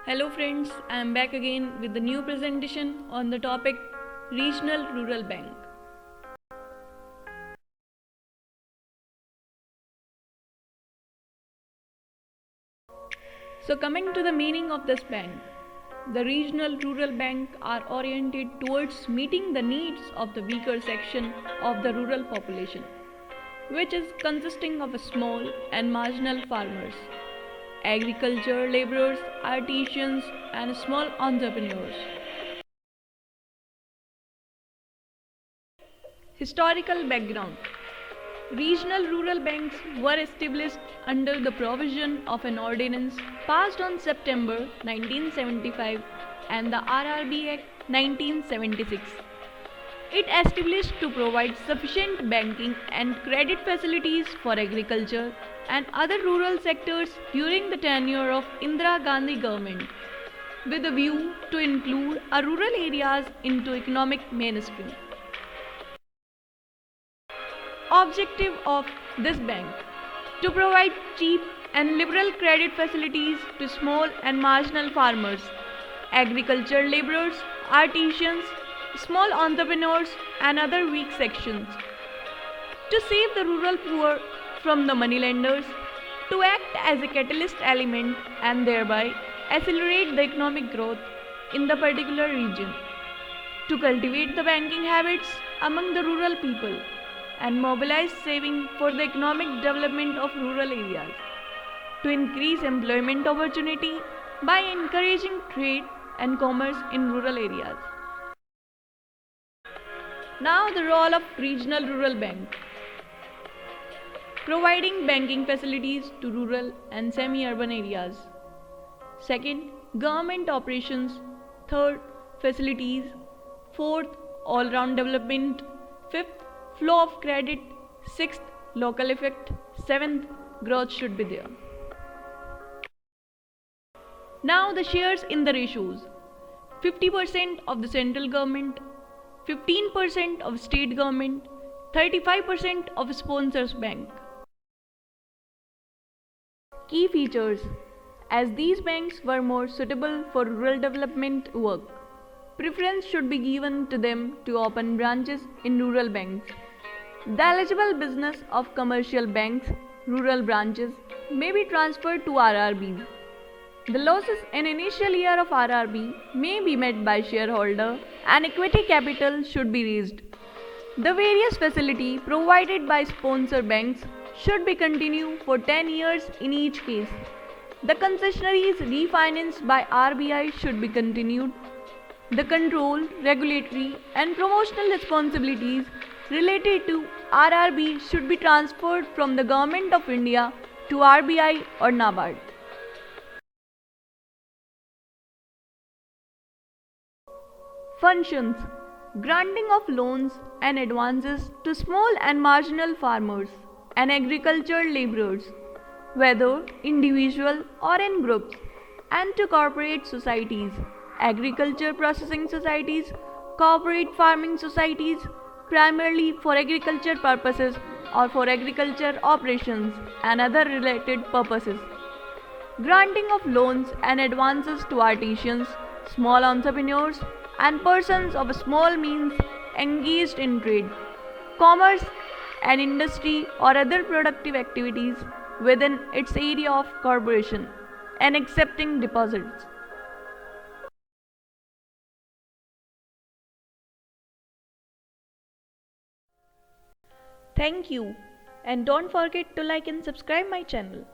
Hello friends, I am back again with the new presentation on the topic Regional Rural Bank. So coming to the meaning of this bank, the regional rural bank are oriented towards meeting the needs of the weaker section of the rural population, which is consisting of small and marginal farmers, agriculture laborers, artisans and small entrepreneurs. Historical background. Regional rural banks were established under the provision of an ordinance passed on September 1975 and the RRB Act 1976. It established to provide sufficient banking and credit facilities for agriculture and other rural sectors during the tenure of Indira Gandhi government, with a view to include rural areas into economic mainstream. Objective of this bank: to provide cheap and liberal credit facilities to small and marginal farmers, agriculture laborers, artisans, small entrepreneurs and other weak sections, to save the rural poor from the moneylenders, to act as a catalyst element and thereby accelerate the economic growth in the particular region, to cultivate the banking habits among the rural people and mobilize saving for the economic development of rural areas, to increase employment opportunity by encouraging trade and commerce in rural areas. Now the role of regional rural bank: providing banking facilities to rural and semi-urban areas. Second, government operations. Third, facilities. Fourth, all-round development. Fifth, flow of credit. Sixth, local effect. Seventh, growth should be there. Now the shares in the ratios: 50% of the central government, 15% of state government, 35% of sponsors bank. Key features: as these banks were more suitable for rural development work, preference should be given to them to open branches in rural banks. The eligible business of commercial banks, rural branches, may be transferred to RRBs. The losses in initial year of RRB may be met by shareholder and equity capital should be raised. The various facility provided by sponsor banks should be continued for 10 years in each case. The concessionaries refinanced by RBI should be continued. The control, regulatory and promotional responsibilities related to RRB should be transferred from the Government of India to RBI or NABARD. Functions: granting of loans and advances to small and marginal farmers and agricultural laborers, whether individual or in groups, and to corporate societies, agriculture processing societies, corporate farming societies, primarily for agriculture purposes or for agriculture operations and other related purposes. Granting of loans and advances to artisans, small entrepreneurs, and persons of small means engaged in trade, commerce, and industry or other productive activities within its area of corporation, and accepting deposits. Thank you, and don't forget to like and subscribe my channel.